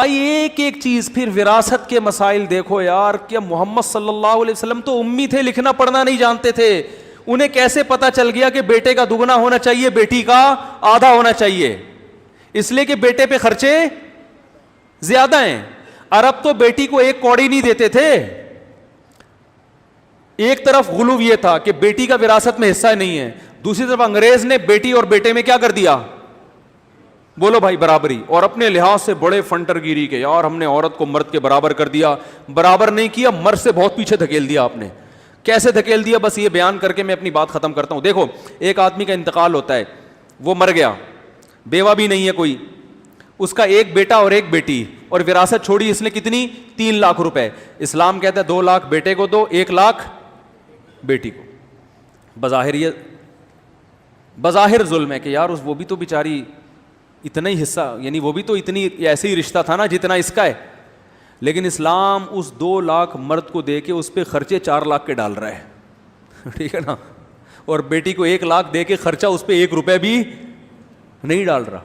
بھائی ایک ایک چیز. پھر وراثت کے مسائل دیکھو یار, کہ محمد صلی اللہ علیہ وسلم تو امی تھے, لکھنا پڑھنا نہیں جانتے تھے, انہیں کیسے پتا چل گیا کہ بیٹے کا دگنا ہونا چاہیے, بیٹی کا آدھا ہونا چاہیے؟ اس لیے کہ بیٹے پہ خرچے زیادہ ہیں. عرب تو بیٹی کو ایک کوڑی نہیں دیتے تھے. ایک طرف غلو یہ تھا کہ بیٹی کا وراثت میں حصہ نہیں ہے, دوسری طرف انگریز نے بیٹی اور بیٹے میں کیا کر دیا؟ بولو بھائی, برابری. اور اپنے لحاظ سے بڑے فنٹر گیری کے, یار ہم نے عورت کو مرد کے برابر کر دیا. برابر نہیں کیا, مرد سے بہت پیچھے دھکیل دیا آپ نے. کیسے دھکیل دیا؟ بس یہ بیان کر کے میں اپنی بات ختم کرتا ہوں. دیکھو, ایک آدمی کا انتقال ہوتا ہے, وہ مر گیا, بیوہ بھی نہیں ہے کوئی, اس کا ایک بیٹا اور ایک بیٹی, اور وراثت چھوڑی اس نے کتنی؟ 3 لاکھ روپے. اسلام کہتا ہے 2 لاکھ بیٹے کو دو, 1 لاکھ بیٹی کو. بظاہر یہ بظاہر ظلم ہے کہ یار وہ بھی تو بیچاری اتنا ہی حصہ, یعنی وہ بھی تو اتنی ایسے ہی رشتہ تھا نا جتنا اس کا ہے. لیکن اسلام اس 2 لاکھ مرد کو دے کے اس پہ خرچے 4 لاکھ کے ڈال رہا ہے, ٹھیک ہے نا, اور بیٹی کو 1 لاکھ دے کے خرچہ اس پہ 1 روپے بھی نہیں ڈال رہا.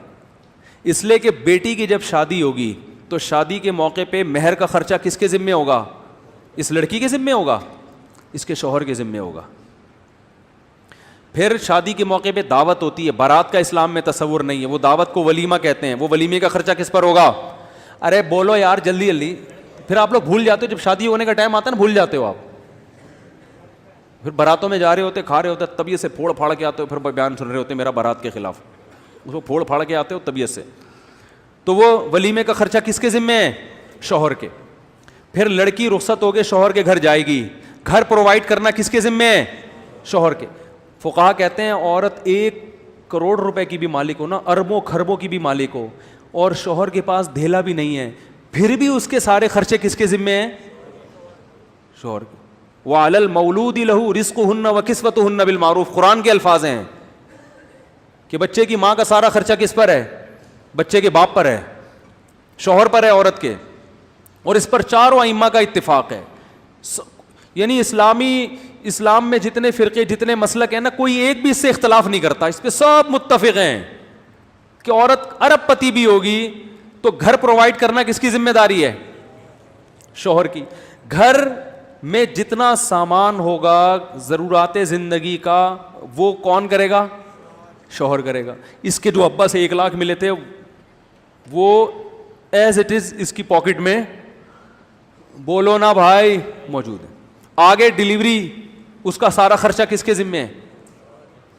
اس لیے کہ بیٹی کی جب شادی ہوگی تو شادی کے موقع پہ مہر کا خرچہ کس کے ذمے ہوگا؟ اس لڑکی کے ذمے ہوگا, اس کے شوہر کے ذمے ہوگا. پھر شادی کے موقع پہ دعوت ہوتی ہے, بارات کا اسلام میں تصور نہیں ہے, وہ دعوت کو ولیمہ کہتے ہیں. وہ ولیمے کا خرچہ کس پر ہوگا؟ ارے بولو یار جلدی جلدی. پھر آپ لوگ بھول جاتے ہو, جب شادی ہونے کا ٹائم آتا ہے نا, بھول جاتے ہو آپ. پھر باراتوں میں جا رہے ہوتے, کھا رہے ہوتے, طبیعت سے پھوڑ پھاڑ کے آتے ہو, پھر بیان سن رہے ہوتے میرا بارات کے خلاف, اس کو پھوڑ پھاڑ کے آتے ہو طبیعت سے. تو وہ ولیمے کا خرچہ کس کے ذمے ہے؟ شوہر کے. پھر لڑکی رخصت ہو کے شوہر کے گھر جائے گی, گھر پرووائڈ کرنا کس کے ذمے ہے؟ شوہر کے. فقہا کہتے ہیں عورت 1 کروڑ روپے کی بھی مالک ہو نا, اربوں خربوں کی بھی مالک ہو, اور شوہر کے پاس دھیلا بھی نہیں ہے, پھر بھی اس کے سارے خرچے کس کے ذمے ہیں؟ شوہر کے. وَعَلَى الْمَوْلُودِ لَهُ رِزْقُهُنَّ وَكِسْوَتُهُنَّ بِالْمَعْرُوفِ, قرآن کے الفاظ ہیں کہ بچے کی ماں کا سارا خرچہ کس پر ہے؟ بچے کے باپ پر ہے, شوہر پر ہے, عورت کے. اور اس پر چاروں ائمہ کا اتفاق ہے. یعنی اسلام میں جتنے فرقے, جتنے مسلک ہیں نا, کوئی ایک بھی اس سے اختلاف نہیں کرتا, اس پہ سب متفق ہیں کہ عورت ارب پتی بھی ہوگی تو گھر پرووائڈ کرنا کس کی ذمہ داری ہے؟ شوہر کی. گھر میں جتنا سامان ہوگا ضرورات زندگی کا, وہ کون کرے گا؟ شوہر کرے گا. اس کے جو ابا سے 1 لاکھ ملے تھے وہ ایز اٹ از اس کی پاکٹ میں, بولو نا بھائی, موجود ہے. آگے ڈیلیوری, اس کا سارا خرچہ کس کے ذمے ہے؟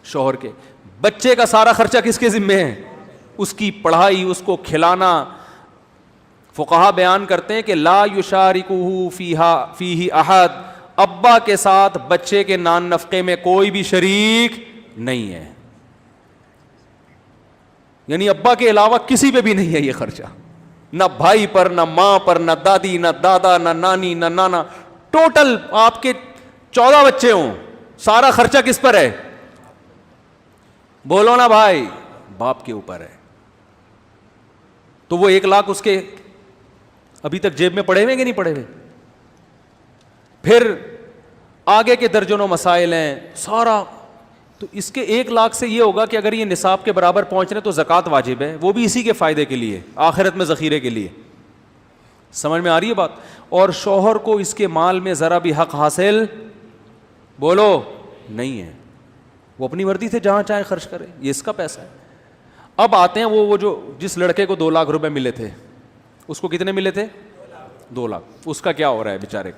شوہر کے. بچے کا سارا خرچہ کس کے ذمے ہے؟ اس کی پڑھائی, اس کو کھلانا. فقہا بیان کرتے ہیں کہ لا یشارکہ فیہ احد, ابا کے ساتھ بچے کے نان نفقے میں کوئی بھی شریک نہیں ہے. یعنی ابا کے علاوہ کسی پہ بھی نہیں ہے یہ خرچہ, نہ بھائی پر, نہ ماں پر, نہ دادی, نہ دادا, نہ نانی, نہ نانا. ٹوٹل آپ کے 14 بچے ہوں, سارا خرچہ کس پر ہے؟ بولو نا بھائی, باپ کے اوپر ہے. تو وہ 1 لاکھ اس کے ابھی تک جیب میں پڑے ہوئے کہ نہیں پڑے ہوئے؟ پھر آگے کے درجنوں مسائل ہیں سارا. تو اس کے 1 لاکھ سے یہ ہوگا کہ اگر یہ نصاب کے برابر پہنچ رہے تو زکوٰۃ واجب ہے, وہ بھی اسی کے فائدے کے لیے, آخرت میں ذخیرے کے لیے. سمجھ میں آ رہی ہے بات؟ اور شوہر کو اس کے مال میں ذرا بھی حق حاصل, بولو, نہیں ہے. وہ اپنی مرضی سے جہاں چاہے خرچ کرے, یہ اس کا پیسہ ہے. اب آتے ہیں وہ جو جس لڑکے کو 2 لاکھ روپے ملے تھے, اس کو کتنے ملے تھے؟ 2 لاکھ. اس کا کیا ہو رہا ہے بیچارے؟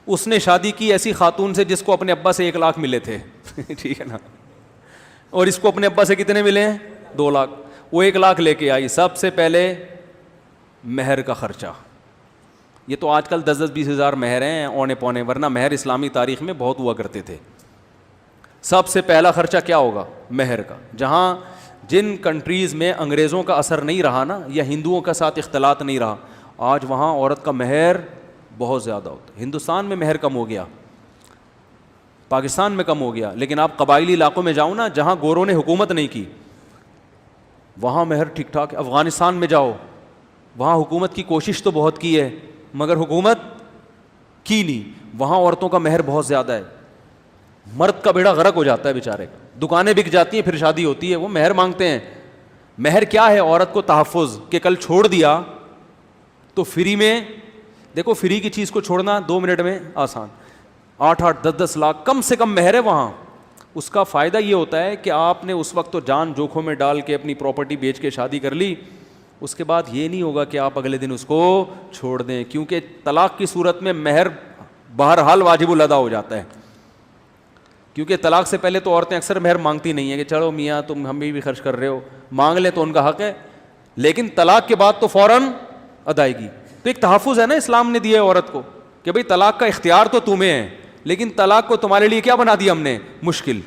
اس نے شادی کی ایسی خاتون سے جس کو اپنے ابا سے 1 لاکھ ملے تھے, ٹھیک ہے نا, اور اس کو اپنے ابا سے کتنے ملے ہیں؟ 2 لاکھ. وہ 1 لاکھ لے کے آئی. سب سے پہلے مہر کا خرچہ. یہ تو آج کل 10-20 ہزار مہر ہیں اونے پونے, ورنہ مہر اسلامی تاریخ میں بہت ہوا کرتے تھے. سب سے پہلا خرچہ کیا ہوگا؟ مہر کا. جہاں جن کنٹریز میں انگریزوں کا اثر نہیں رہا نا, یا ہندوؤں کا ساتھ اختلاط نہیں رہا, آج وہاں عورت کا مہر بہت زیادہ ہوتا ہے. ہندوستان میں مہر کم ہو گیا, پاکستان میں کم ہو گیا, لیکن آپ قبائلی علاقوں میں جاؤ نا جہاں گوروں نے حکومت نہیں کی, وہاں مہر ٹھیک ٹھاک ہے. افغانستان میں جاؤ, وہاں حکومت کی کوشش تو بہت کی ہے مگر حکومت کی نہیں, وہاں عورتوں کا مہر بہت زیادہ ہے. مرد کا بیڑا غرق ہو جاتا ہے بیچارے کا, دکانیں بک جاتی ہیں, پھر شادی ہوتی ہے, وہ مہر مانگتے ہیں. مہر کیا ہے؟ عورت کو تحفظ, کہ کل چھوڑ دیا تو فری میں دیکھو, فری کی چیز کو چھوڑنا 2 منٹ میں آسان, 8-8 10-10 لاکھ کم سے کم مہر ہے وہاں. اس کا فائدہ یہ ہوتا ہے کہ آپ نے اس وقت تو جان جوکھوں میں ڈال کے اپنی پراپرٹی بیچ کے شادی کر لی, اس کے بعد یہ نہیں ہوگا کہ آپ اگلے دن اس کو چھوڑ دیں, کیونکہ طلاق کی صورت میں مہر بہرحال واجب الادا ہو جاتا ہے. کیونکہ طلاق سے پہلے تو عورتیں اکثر مہر مانگتی نہیں ہیں کہ چلو میاں تم ہم بھی خرچ کر رہے ہو, مانگ لیں تو ان کا حق ہے, لیکن طلاق کے بعد تو فوراً ادائیگی. تو ایک تحفظ ہے نا اسلام نے دیا ہے عورت کو کہ بھئی طلاق کا اختیار تو تمہیں ہے, لیکن طلاق کو تمہارے لیے کیا بنا دیا ہم نے, مشکل.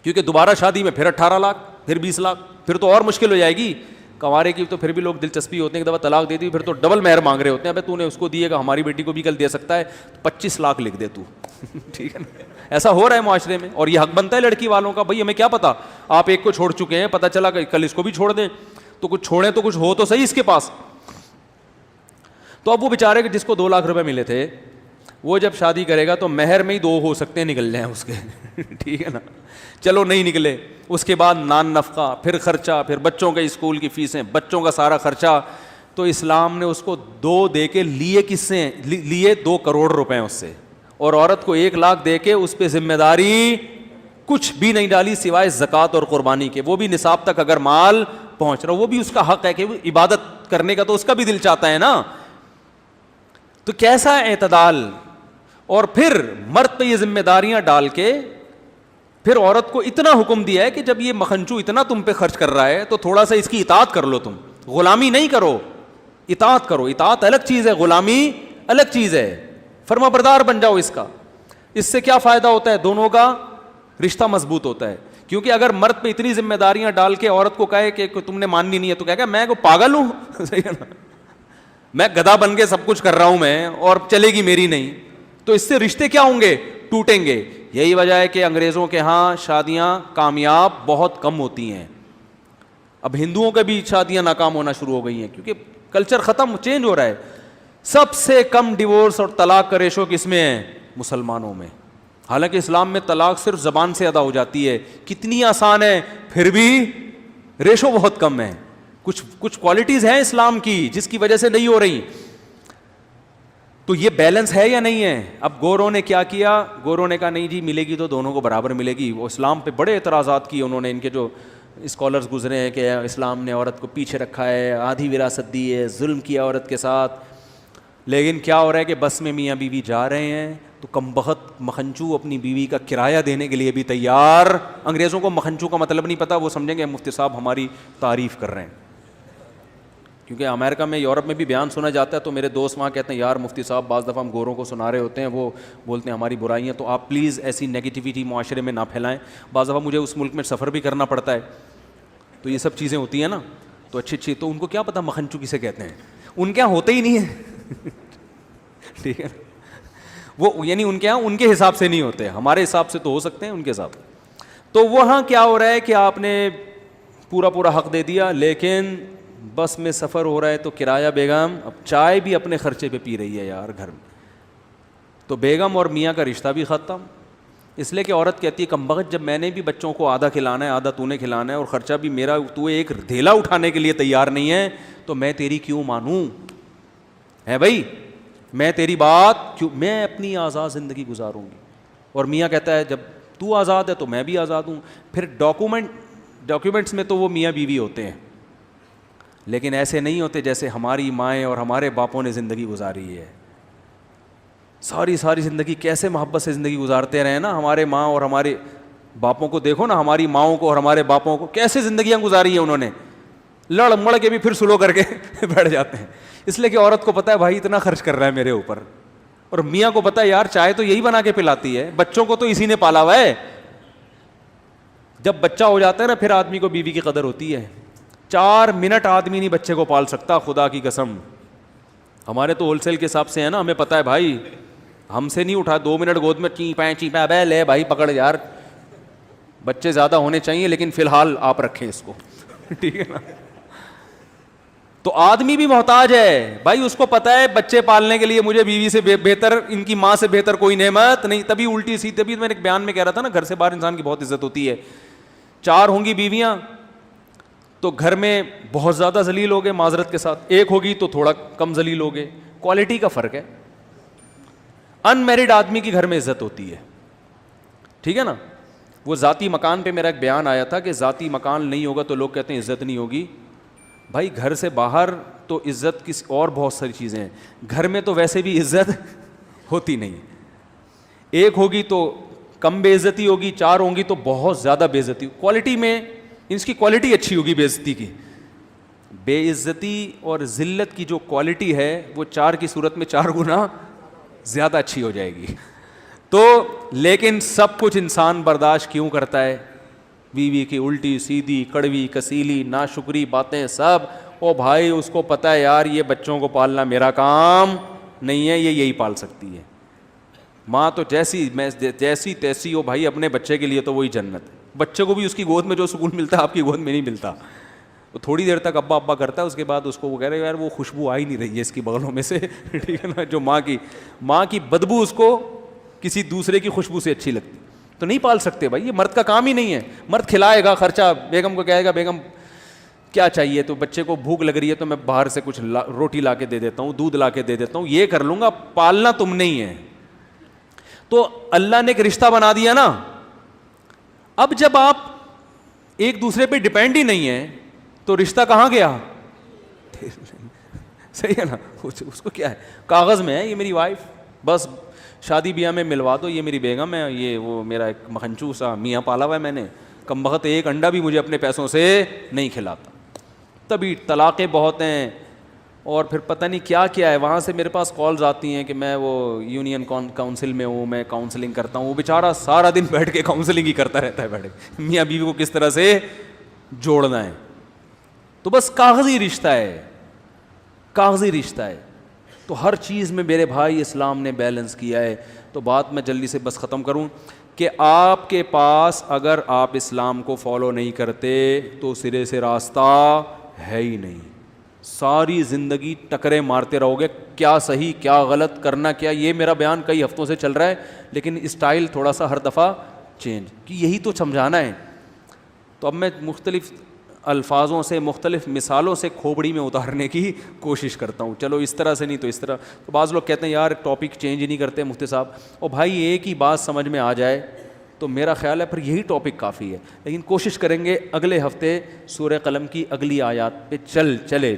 کیونکہ دوبارہ شادی میں پھر 18 لاکھ, پھر 20 لاکھ, پھر تو اور مشکل ہو جائے گی. کنوارے کی تو پھر بھی لوگ دلچسپی ہوتے ہیں, ایک دفعہ طلاق دے دی پھر تو ڈبل مہر مانگ رہے ہوتے ہیں. ابے تو نے اس کو دیے گا, ہماری بیٹی کو بھی کل دے سکتا ہے, 25 لاکھ لکھ دے تو. ٹھیک ہے نا, ایسا ہو رہا ہے معاشرے میں, اور یہ حق بنتا ہے لڑکی والوں کا. بھائی ہمیں کیا پتا, آپ ایک کو چھوڑ چکے ہیں, پتہ چلا کہ کل اس کو بھی چھوڑ دیں, تو کچھ چھوڑیں تو کچھ ہو تو صحیح اس کے پاس. تو اب وہ بیچارے جس کو 2 لاکھ روپے ملے تھے, وہ جب شادی کرے گا تو مہر میں ہی 2 ہو سکتے ہیں نکل جائیں اس کے. ٹھیک ہے نا, چلو نہیں نکلے, اس کے بعد نان نفقہ, پھر خرچہ, پھر بچوں کے اسکول کی فیسیں, بچوں کا سارا خرچہ. تو اسلام نے اس کو 2 دے کے لیے کس سے, لیے 2 کروڑ روپے اس سے, اور عورت کو 1 لاکھ دے کے اس پہ ذمہ داری کچھ بھی نہیں ڈالی سوائے زکوٰۃ اور قربانی کے. وہ بھی نصاب تک اگر مال پہنچ رہا, وہ بھی اس کا حق ہے کہ وہ عبادت کرنے کا تو اس کا بھی دل چاہتا ہے نا. تو کیسا اعتدال. اور پھر مرد پہ یہ ذمہ داریاں ڈال کے پھر عورت کو اتنا حکم دیا ہے کہ جب یہ مکھنچو اتنا تم پہ خرچ کر رہا ہے تو تھوڑا سا اس کی اطاعت کر لو, تم غلامی نہیں کرو, اطاعت کرو. اطاعت الگ چیز ہے, غلامی الگ چیز ہے. فرما بردار بن جاؤ اس کا. اس سے کیا فائدہ ہوتا ہے, دونوں کا رشتہ مضبوط ہوتا ہے. کیونکہ اگر مرد پہ اتنی ذمہ داریاں ڈال کے عورت کو کہے کہ تم نے ماننی نہیں ہے, تو کہے گا میں کو پاگل ہوں, صحیح ہے نا, میں گدھا بن کے سب کچھ کر رہا ہوں میں, اور چلے گی میری نہیں. تو اس سے رشتے کیا ہوں گے, ٹوٹیں گے. یہی وجہ ہے کہ انگریزوں کے ہاں شادیاں کامیاب بہت کم ہوتی ہیں. اب ہندوؤں کے بھی شادیاں ناکام ہونا شروع ہو گئی ہیں, کیونکہ کلچر ختم, چینج ہو رہا ہے. سب سے کم ڈیورس اور طلاق کا ریشو کس میں ہے, مسلمانوں میں. حالانکہ اسلام میں طلاق صرف زبان سے ادا ہو جاتی ہے, کتنی آسان ہے, پھر بھی ریشو بہت کم ہے. کچھ کوالٹیز ہیں اسلام کی جس کی وجہ سے نہیں ہو رہی. تو یہ بیلنس ہے یا نہیں ہے. اب گوروں نے کیا کیا, گوروں نے کہا نہیں جی ملے گی تو دونوں کو برابر ملے گی. وہ اسلام پہ بڑے اعتراضات کیے انہوں نے, ان کے جو اسکالرز گزرے ہیں کہ اسلام نے عورت کو پیچھے رکھا ہے, آدھی وراثت دی ہے, ظلم کیا عورت کے ساتھ. لیکن کیا ہو رہا ہے کہ بس میں میاں بیوی جا رہے ہیں تو کم بخت مکھنچو اپنی بیوی کا کرایہ دینے کے لیے بھی تیار. انگریزوں کو مکھنچو کا مطلب نہیں پتا, وہ سمجھیں گے مفتی صاحب ہماری تعریف کر رہے ہیں. کیونکہ امریکہ میں, یورپ میں بھی بیان سنا جاتا ہے, تو میرے دوست وہاں کہتے ہیں یار مفتی صاحب بعض دفعہ ہم گوروں کو سنا رہے ہوتے ہیں, وہ بولتے ہیں ہماری برائیاں, تو آپ پلیز ایسی نیگیٹیوٹی معاشرے میں نہ پھیلائیں. بعض دفعہ مجھے اس ملک میں سفر بھی کرنا پڑتا ہے, تو یہ سب چیزیں ہوتی ہیں نا, تو اچھی تو ان کو کیا پتا مکھنچو کسے کہتے ہیں, ان کے یہاں ہوتے ہی نہیں ہے. ٹھیک ہے, وہ یعنی ان کے یہاں ان کے حساب سے نہیں ہوتے, ہمارے حساب سے تو ہو سکتے ہیں, ان کے حساب. تو وہاں کیا ہو رہا ہے کہ آپ نے پورا حق دے دیا, لیکن بس میں سفر ہو رہا ہے تو کرایہ بیگم اب چائے بھی اپنے خرچے پہ پی رہی ہے یار گھر میں. تو بیگم اور میاں کا رشتہ بھی ختم, اس لیے کہ عورت کہتی ہے کم بخت جب میں نے بھی بچوں کو آدھا کھلانا ہے, آدھا تو نے کھلانا ہے, اور خرچہ بھی میرا, تو ایک دھیلا اٹھانے کے لیے تیار نہیں ہے, تو میں تیری کیوں مانوں ہے بھائی, میں تیری بات کیوں, میں اپنی آزاد زندگی گزاروں گی. اور میاں کہتا ہے جب تو آزاد ہے تو میں بھی آزاد ہوں. پھر ڈاکیومنٹس میں تو وہ میاں بیوی ہوتے ہیں, لیکن ایسے نہیں ہوتے جیسے ہماری مائیں اور ہمارے باپوں نے زندگی گزاری ہے. ساری زندگی کیسے محبت سے زندگی گزارتے رہے نا ہمارے ماں اور ہمارے باپوں کو. دیکھو نا ہماری ماؤں کو اور ہمارے باپوں کو کیسے زندگیاں گزاری ہیں انہوں نے, لڑ مڑ کے بھی پھر سلو کر کے بیٹھ جاتے ہیں. اس لیے کہ عورت کو پتہ ہے بھائی اتنا خرچ کر رہا ہے میرے اوپر, اور میاں کو پتہ ہے یار چائے تو یہی بنا کے پلاتی ہے, بچوں کو تو اسی نے پالا ہوا ہے. جب بچہ ہو جاتا ہے نا پھر آدمی کو بیوی کی قدر ہوتی ہے. 4 منٹ آدمی نہیں بچے کو پال سکتا, خدا کی قسم. ہمارے تو ہول سیل کے حساب سے ہے نا, ہمیں پتہ ہے بھائی, ہم سے نہیں اٹھا 2 منٹ گود میں چیپیں بے لے بھائی پکڑ یار. بچے زیادہ ہونے چاہیے لیکن فی الحال آپ رکھیں اس کو. ٹھیک ہے نا. تو آدمی بھی محتاج ہے بھائی, اس کو پتہ ہے بچے پالنے کے لیے مجھے بیوی سے بہتر, ان کی ماں سے بہتر کوئی نعمت نہیں. تبھی الٹی سی, تبھی میں نے ایک بیان میں کہہ رہا تھا نا, گھر سے باہر انسان کی بہت عزت ہوتی ہے. 4 ہوں گی بیویاں تو گھر میں بہت زیادہ ذلیل ہوگے معذرت کے ساتھ, ایک ہوگی تو تھوڑا کم ذلیل ہوگے, کوالٹی کا فرق ہے. ان میرڈ آدمی کی گھر میں عزت ہوتی ہے, ٹھیک ہے نا. وہ ذاتی مکان پہ میرا ایک بیان آیا تھا کہ ذاتی مکان نہیں ہوگا تو لوگ کہتے ہیں عزت نہیں ہوگی. بھائی گھر سے باہر تو عزت کسی اور بہت ساری چیزیں ہیں, گھر میں تو ویسے بھی عزت ہوتی نہیں. ایک ہوگی تو کم بے عزتی ہوگی, چار ہوں گی تو بہت زیادہ بے عزتی. کوالٹی میں اس کی کوالٹی اچھی ہوگی بے عزتی کی. بے عزتی اور ذلت کی جو کوالٹی ہے وہ چار کی صورت میں 4 گنا زیادہ اچھی ہو جائے گی. تو لیکن سب کچھ انسان برداشت کیوں کرتا ہے؟ بیوی کی الٹی سیدھی کڑوی کسیلی ناشکری باتیں سب. او بھائی اس کو پتہ ہے یار یہ بچوں کو پالنا میرا کام نہیں ہے, یہ یہی پال سکتی ہے. ماں تو جیسی تیسی ہو بھائی, اپنے بچے کے لیے تو وہی جنت ہے. بچے کو بھی اس کی گود میں جو سکون ملتا ہے آپ کی گود میں نہیں ملتا. وہ تھوڑی دیر تک ابا ابا کرتا ہے, اس کے بعد اس کو وہ کہہ رہے یار وہ خوشبو آ ہی نہیں رہی ہے اس کی بغلوں میں سے, ٹھیک ہے نا. جو ماں کی بدبو اس کو کسی دوسرے کی خوشبو سے اچھی لگتی. تو نہیں پال سکتے بھائی, یہ مرد کا کام ہی نہیں ہے. مرد کھلائے گا, خرچہ بیگم کو کہے گا بیگم کیا چاہیے, تو بچے کو بھوک لگ رہی ہے تو میں باہر سے کچھ روٹی لا کے دے دیتا ہوں, دودھ لا کے دے دیتا ہوں, یہ کر لوں گا. پالنا تم نہیں ہے. تو اللہ نے ایک رشتہ بنا دیا نا. اب جب آپ ایک دوسرے پہ ڈپینڈ ہی نہیں ہے تو رشتہ کہاں گیا؟ صحیح ہے نا. اس کو کیا ہے, کاغذ میں ہے یہ میری وائف, بس شادی بیاہ میں ملوا دو یہ میری بیگم ہے, یہ وہ میرا ایک مکھنچو سا میاں پالا ہوا ہے میں نے, کم بخت ایک انڈا بھی مجھے اپنے پیسوں سے نہیں کھلاتا. تبھی طلاقیں بہت ہیں اور پھر پتہ نہیں کیا کیا ہے. وہاں سے میرے پاس کالز آتی ہیں کہ میں وہ یونین کاؤنسل میں ہوں, میں کاؤنسلنگ کرتا ہوں. وہ بیچارہ سارا دن بیٹھ کے کاؤنسلنگ ہی کرتا رہتا ہے, بیٹھے میاں بیوی کو کس طرح سے جوڑنا ہے. تو بس کاغذی رشتہ ہے, کاغذی رشتہ ہے. تو ہر چیز میں میرے بھائی اسلام نے بیلنس کیا ہے. تو بات میں جلدی سے بس ختم کروں کہ آپ کے پاس اگر آپ اسلام کو فالو نہیں کرتے تو سرے سے راستہ ہے ہی نہیں. ساری زندگی ٹکرے مارتے رہو گے, کیا صحیح کیا غلط کرنا کیا. یہ میرا بیان کئی ہفتوں سے چل رہا ہے لیکن اسٹائل تھوڑا سا ہر دفعہ چینج, کہ یہی تو سمجھانا ہے. تو اب میں مختلف الفاظوں سے مختلف مثالوں سے کھوپڑی میں اتارنے کی کوشش کرتا ہوں. چلو اس طرح سے نہیں تو اس طرح. تو بعض لوگ کہتے ہیں یار ٹاپک چینج ہی نہیں کرتے مفتی صاحب. اور بھائی ایک ہی بات سمجھ میں آ جائے تو میرا خیال ہے پھر یہی ٹاپک کافی ہے. لیکن کوشش کریں گے اگلے ہفتے سورہ قلم کی اگلی آیات پہ چلے جائیں.